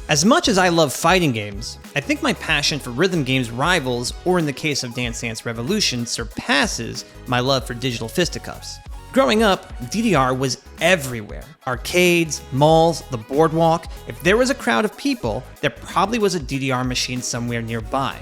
As much as I love fighting games, I think my passion for rhythm games rivals, or in the case of Dance Dance Revolution, surpasses my love for digital fisticuffs. Growing up, DDR was everywhere. Arcades, malls, the boardwalk. If there was a crowd of people, there probably was a DDR machine somewhere nearby.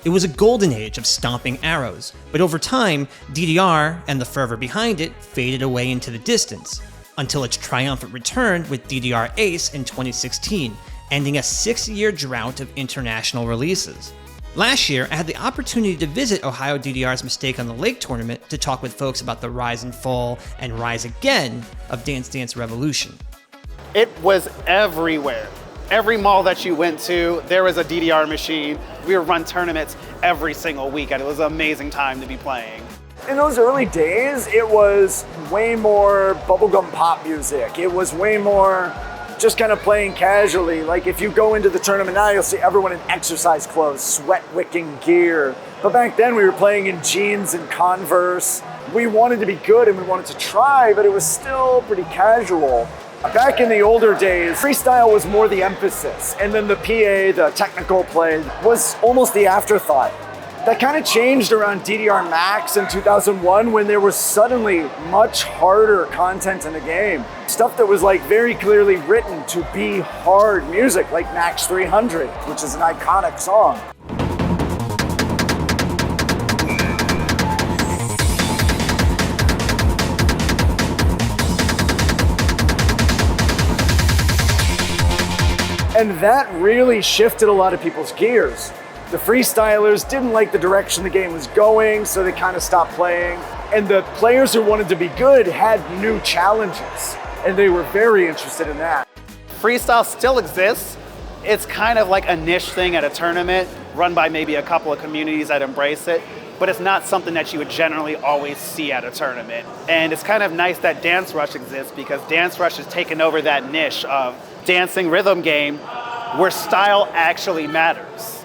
It was a golden age of stomping arrows, but over time, DDR and the fervor behind it faded away into the distance, until its triumphant return with DDR Ace in 2016, ending a 6-year drought of international releases. Last year, I had the opportunity to visit Ohio DDR's Mistake on the Lake tournament to talk with folks about the rise and fall and rise again of Dance Dance Revolution. It was everywhere. Every mall that you went to, there was a DDR machine. We would run tournaments every single week, and it was an amazing time to be playing. In those early days, it was way more bubblegum pop music. It was way more just kind of playing casually. Like if you go into the tournament now, you'll see everyone in exercise clothes, sweat-wicking gear. But back then we were playing in jeans and Converse. We wanted to be good and we wanted to try, but it was still pretty casual. Back in the older days, freestyle was more the emphasis, and then the PA, the technical play, was almost the afterthought. That kind of changed around DDR Max in 2001 when there was suddenly much harder content in the game. Stuff that was like very clearly written to be hard music, like Max 300, which is an iconic song. And that really shifted a lot of people's gears. The freestylers didn't like the direction the game was going, so they kind of stopped playing. And the players who wanted to be good had new challenges, and they were very interested in that. Freestyle still exists. It's kind of like a niche thing at a tournament, run by maybe a couple of communities that embrace it, but it's not something that you would generally always see at a tournament. And it's kind of nice that Dance Rush exists, because Dance Rush has taken over that niche of dancing rhythm game where style actually matters.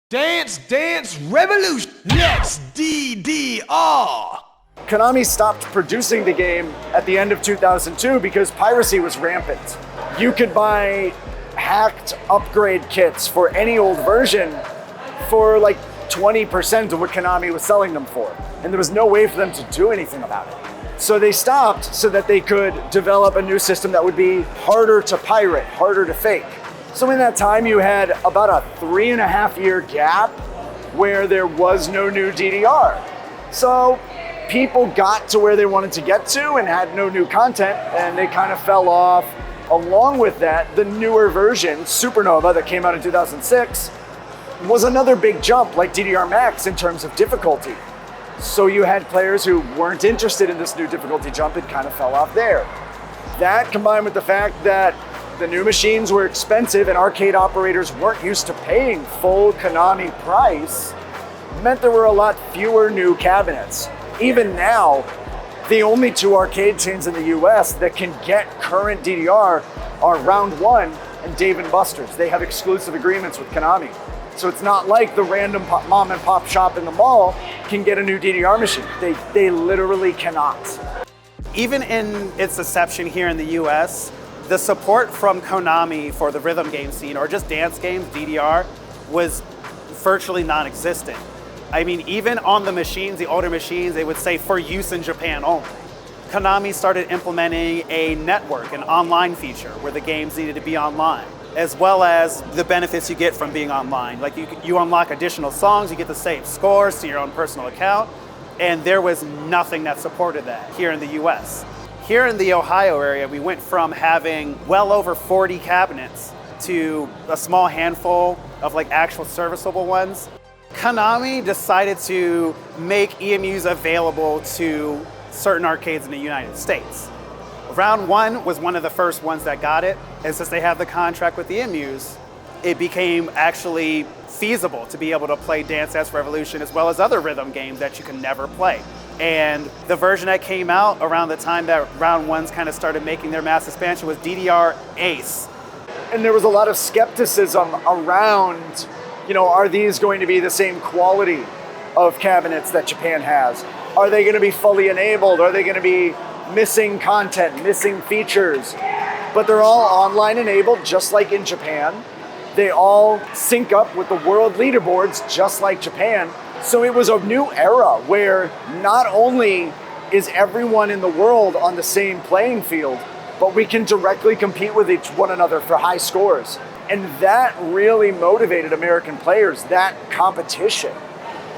Dance Dance Revolution, next DDR. Konami stopped producing the game at the end of 2002 because piracy was rampant. You could buy hacked upgrade kits for any old version for like 20% of what Konami was selling them for. And there was no way for them to do anything about it. So they stopped so that they could develop a new system that would be harder to pirate, harder to fake. So in that time, you had about a 3.5-year gap where there was no new DDR. So people got to where they wanted to get to and had no new content, and they kind of fell off. Along with that, the newer version, Supernova, that came out in 2006, was another big jump like DDR Max in terms of difficulty. So you had players who weren't interested in this new difficulty jump and kind of fell off there. That combined with the fact that the new machines were expensive and arcade operators weren't used to paying full Konami price meant there were a lot fewer new cabinets. Even now, the only 2 arcade chains in the US that can get current DDR are Round One and Dave & Buster's. They have exclusive agreements with Konami. So it's not like the random mom and pop shop in the mall can get a new DDR machine. They literally cannot. Even in its inception here in the US, the support from Konami for the rhythm game scene, or just dance games, DDR, was virtually non-existent. I mean, even on the machines, the older machines, they would say for use in Japan only. Konami started implementing a network, an online feature, where the games needed to be online, as well as the benefits you get from being online. Like you unlock additional songs, you get to save scores to your own personal account, and there was nothing that supported that here in the US. Here in the Ohio area, we went from having well over 40 cabinets to a small handful of like actual serviceable ones. Konami decided to make EMUs available to certain arcades in the United States. Round One was one of the first ones that got it, and since they have the contract with the EMUs, it became actually feasible to be able to play Dance Dance Revolution as well as other rhythm games that you can never play. And the version that came out around the time that Round Ones kind of started making their mass expansion was DDR Ace. And there was a lot of skepticism around, are these going to be the same quality of cabinets that Japan has? Are they going to be fully enabled? Are they going to be missing content, missing features, but they're all online enabled, just like in Japan. They all sync up with the world leaderboards, just like Japan. So it was a new era where not only is everyone in the world on the same playing field, but we can directly compete with one another for high scores. And that really motivated American players, that competition.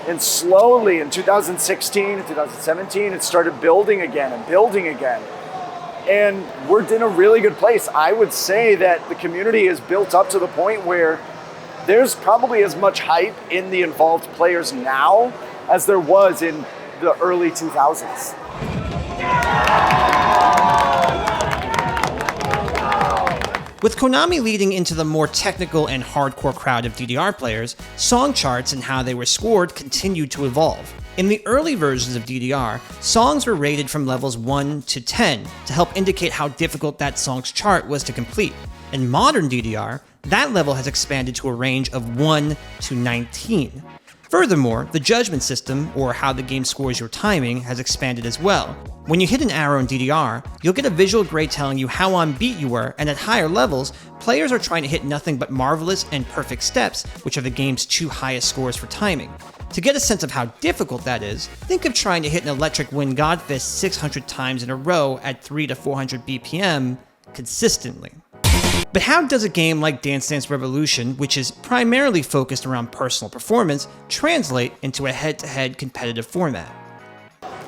And slowly in 2016 and 2017, it started building again and building again. And we're in a really good place. I would say that the community is built up to the point where there's probably as much hype in the involved players now as there was in the early 2000s. With Konami leading into the more technical and hardcore crowd of DDR players, song charts and how they were scored continued to evolve. In the early versions of DDR, songs were rated from levels 1 to 10 to help indicate how difficult that song's chart was to complete. In modern DDR, that level has expanded to a range of 1 to 19. Furthermore, the judgment system, or how the game scores your timing, has expanded as well. When you hit an arrow in DDR, you'll get a visual grade telling you how on beat you were, and at higher levels, players are trying to hit nothing but marvelous and perfect steps, which are the game's 2 highest scores for timing. To get a sense of how difficult that is, think of trying to hit an Electric Wind Godfist 600 times in a row at 3 to 400 BPM consistently. But how does a game like Dance Dance Revolution, which is primarily focused around personal performance, translate into a head-to-head competitive format?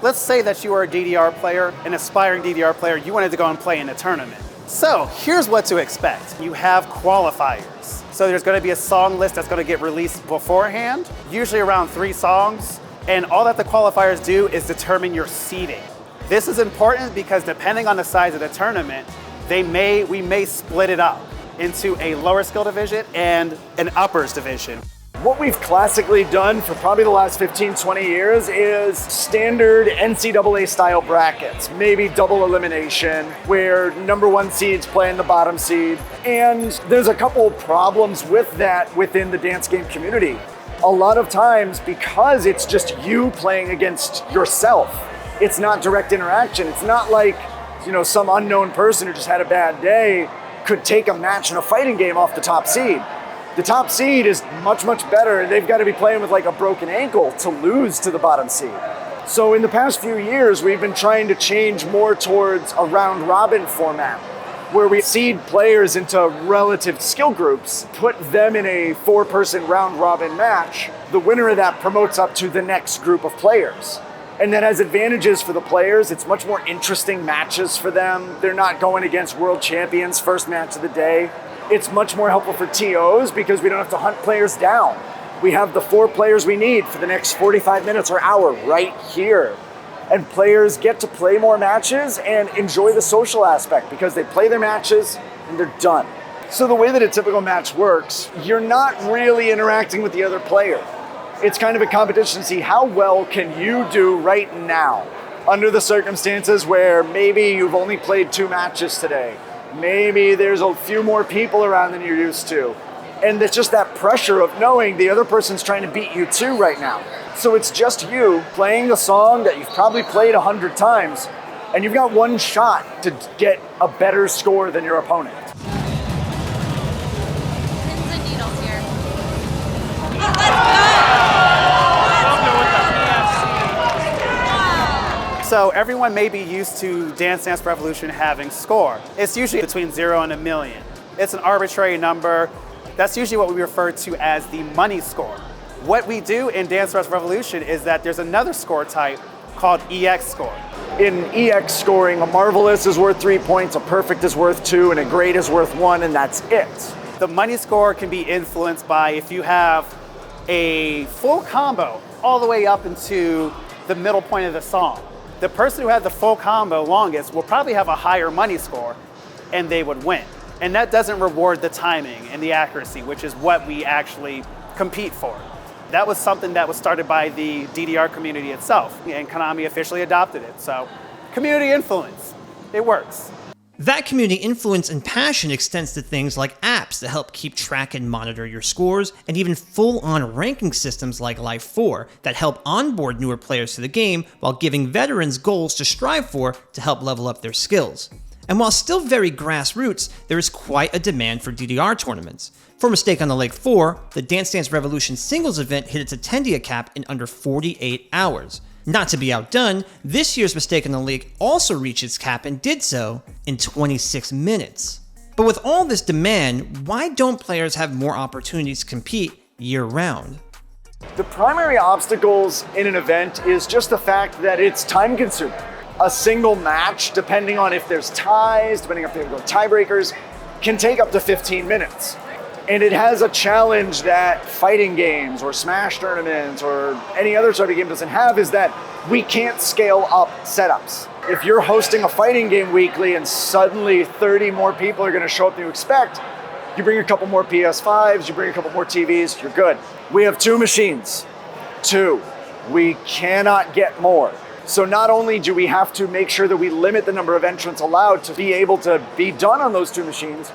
Let's say that you are a DDR player, an aspiring DDR player, you wanted to go and play in a tournament. So here's what to expect. You have qualifiers. So there's going to be a song list that's going to get released beforehand, usually around 3 songs, and all that the qualifiers do is determine your seeding. This is important because depending on the size of the tournament, we may split it up into a lower skill division and an uppers division. What we've classically done for probably the last 15, 20 years is standard NCAA style brackets, maybe double elimination, where number 1 seeds play in the bottom seed. And there's a couple of problems with that within the dance game community. A lot of times, because it's just you playing against yourself, it's not direct interaction. It's not like, some unknown person who just had a bad day could take a match in a fighting game off the top seed. The top seed is much, much better. They've got to be playing with like a broken ankle to lose to the bottom seed. So in the past few years, we've been trying to change more towards a round robin format, where we seed players into relative skill groups, put them in a 4-person round robin match. The winner of that promotes up to the next group of players. And that has advantages for the players. It's much more interesting matches for them. They're not going against world champions first match of the day. It's much more helpful for TOs because we don't have to hunt players down. We have the 4 players we need for the next 45 minutes or hour right here. And players get to play more matches and enjoy the social aspect because they play their matches and they're done. So the way that a typical match works, you're not really interacting with the other player. It's kind of a competition to see how well can you do right now under the circumstances where maybe you've only played 2 matches today. Maybe there's a few more people around than you're used to. And it's just that pressure of knowing the other person's trying to beat you too right now. So it's just you playing a song that you've probably played 100 times, and you've got 1 shot to get a better score than your opponent. Pins and needles here. So everyone may be used to Dance Dance Revolution having score. It's usually between 0 and 1,000,000. It's an arbitrary number. That's usually what we refer to as the money score. What we do in Dance Dance Revolution is that there's another score type called EX score. In EX scoring, a marvelous is worth 3 points, a perfect is worth 2, and a great is worth 1, and that's it. The money score can be influenced by if you have a full combo all the way up into the middle point of the song. The person who had the full combo longest will probably have a higher money score, and they would win. And that doesn't reward the timing and the accuracy, which is what we actually compete for. That was something that was started by the DDR community itself, and Konami officially adopted it. So, community influence, it works. That community influence and passion extends to things like apps that help keep track and monitor your scores, and even full-on ranking systems like Life 4 that help onboard newer players to the game while giving veterans goals to strive for to help level up their skills. And while still very grassroots, there is quite a demand for DDR tournaments. For Mistake on the Lake 4, the Dance Dance Revolution singles event hit its attendee cap in under 48 hours. Not to be outdone, this year's Mistake on the Lake also reached its cap and did so in 26 minutes. But with all this demand, why don't players have more opportunities to compete year-round? The primary obstacles in an event is just the fact that it's time-consuming. A single match, depending on if there's ties, depending on if they go tiebreakers, can take up to 15 minutes. And it has a challenge that fighting games or Smash tournaments or any other sort of game doesn't have, is that we can't scale up setups. If you're hosting a fighting game weekly and suddenly 30 more people are going to show up than you expect, you bring a couple more PS5s, you bring a couple more TVs, you're good. We have 2 machines. 2. We cannot get more. So not only do we have to make sure that we limit the number of entrants allowed to be able to be done on those 2 machines,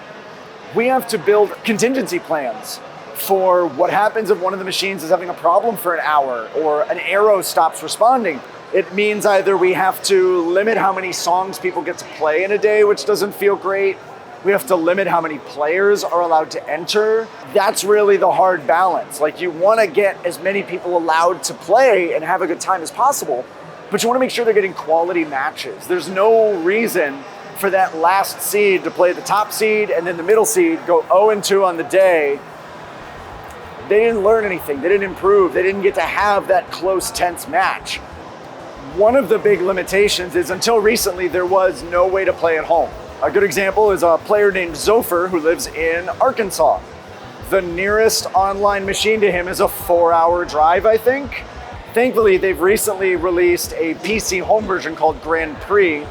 we have to build contingency plans for what happens if one of the machines is having a problem for an hour or an arrow stops responding. It means either we have to limit how many songs people get to play in a day, which doesn't feel great. We have to limit how many players are allowed to enter. That's really the hard balance. Like, you want to get as many people allowed to play and have a good time as possible, but you want to make sure they're getting quality matches. There's no reason for that last seed to play the top seed and then the middle seed go 0-2 on the day. They didn't learn anything, they didn't improve, they didn't get to have that close, tense match. One of the big limitations is until recently there was no way to play at home. A good example is a player named Zofer who lives in Arkansas. The nearest online machine to him is a 4-hour drive, I think. Thankfully, they've recently released a PC home version called Grand Prix.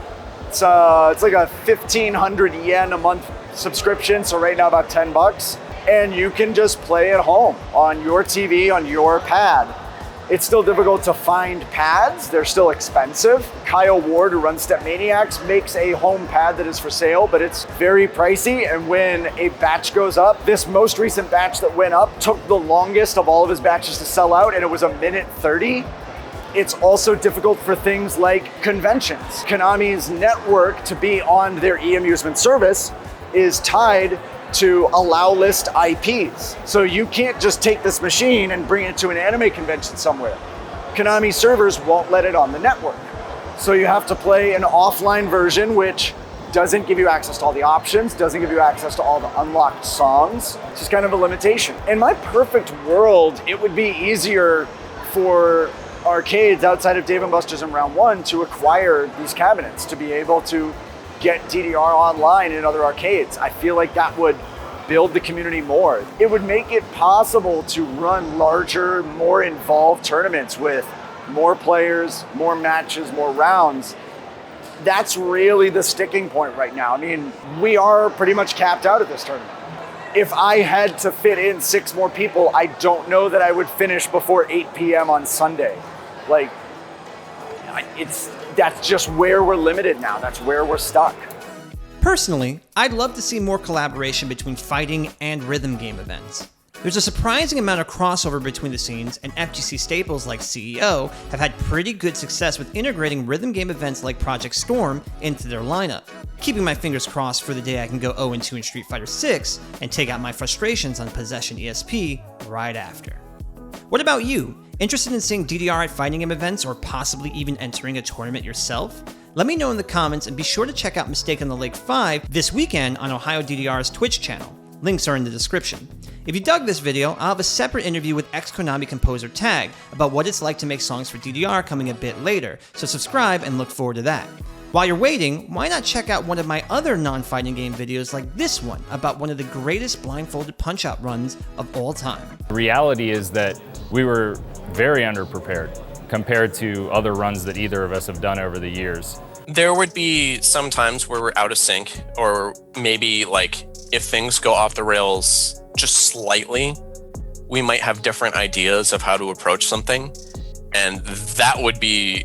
It's like a 1,500 yen a month subscription, so right now about $10. And you can just play at home on your TV, on your pad. It's still difficult to find pads. They're still expensive. Kyle Ward, who runs Step Maniacs, makes a home pad that is for sale, but it's very pricey. And when a batch goes up, this most recent batch that went up took the longest of all of his batches to sell out, and it was 1:30. It's also difficult for things like conventions. Konami's network to be on their e-amusement service is tied to allow list IPs. So you can't just take this machine and bring it to an anime convention somewhere. Konami servers won't let it on the network. So you have to play an offline version, which doesn't give you access to all the options, doesn't give you access to all the unlocked songs. It's just kind of a limitation. In my perfect world, it would be easier for arcades outside of Dave & Buster's and Round 1 to acquire these cabinets, to be able to get DDR online in other arcades. I feel like that would build the community more. It would make it possible to run larger, more involved tournaments with more players, more matches, more rounds. That's really the sticking point right now. I mean, we are pretty much capped out at this tournament. If I had to fit in 6 more people, I don't know that I would finish before 8 p.m. on Sunday. Like, that's just where we're limited now. That's where we're stuck. Personally, I'd love to see more collaboration between fighting and rhythm game events. There's a surprising amount of crossover between the scenes, and FGC staples like CEO have had pretty good success with integrating rhythm game events like Project Storm into their lineup. Keeping my fingers crossed for the day I can go 0-2 in Street Fighter 6 and take out my frustrations on Possession ESP right after. What about you? Interested in seeing DDR at fighting game events or possibly even entering a tournament yourself? Let me know in the comments, and be sure to check out Mistake on the Lake 5 this weekend on Ohio DDR's Twitch channel. Links are in the description. If you dug this video, I'll have a separate interview with ex-Konami composer Tag about what it's like to make songs for DDR coming a bit later, so subscribe and look forward to that. While you're waiting, why not check out one of my other non-fighting game videos like this one about one of the greatest blindfolded punch-out runs of all time. The reality is that we were very underprepared compared to other runs that either of us have done over the years. There would be some times where we're out of sync, or maybe like if things go off the rails just slightly, we might have different ideas of how to approach something. And that would be